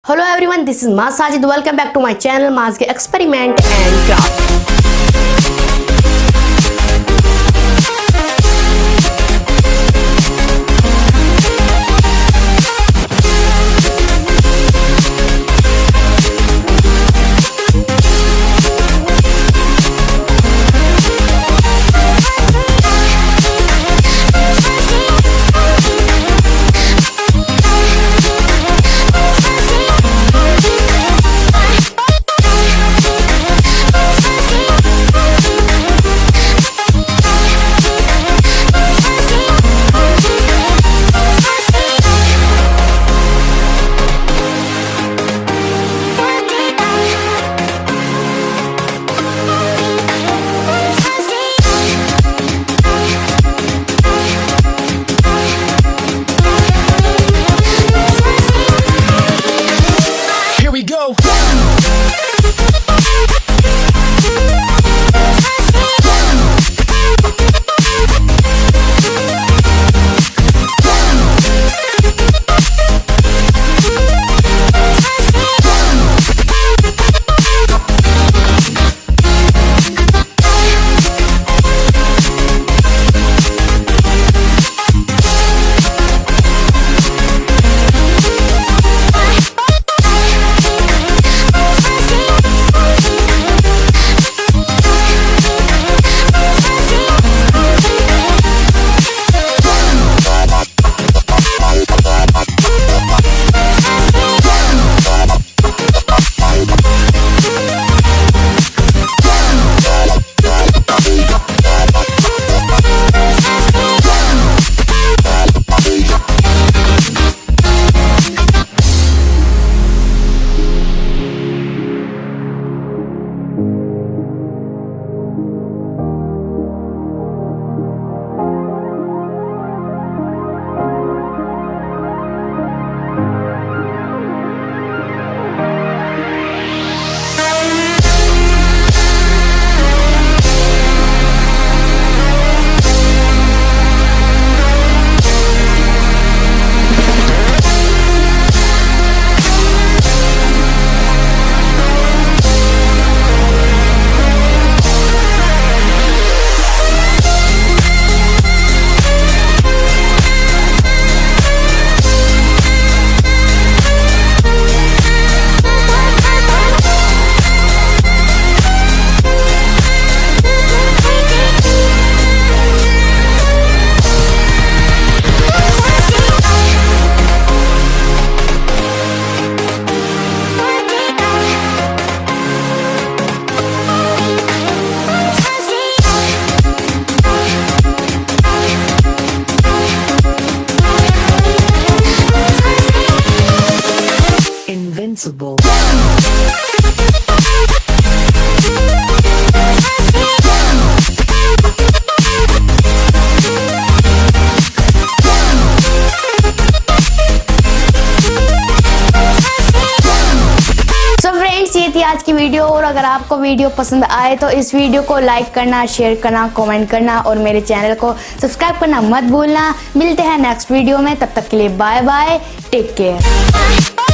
Hello everyone, this is Sajid. Welcome back to my channel Experiment and Craft. Invincible. ये थी आज की video. और अगर आपको वीडियो पसंद आए तो इस वीडियो को लाइक करना, शेयर करना, कमेंट करना और मेरे चैनल को सब्सक्राइब करना मत भूलना। मिलते हैं नेक्स्ट वीडियो में, तब तक के लिए बाय बाय, टेक केयर।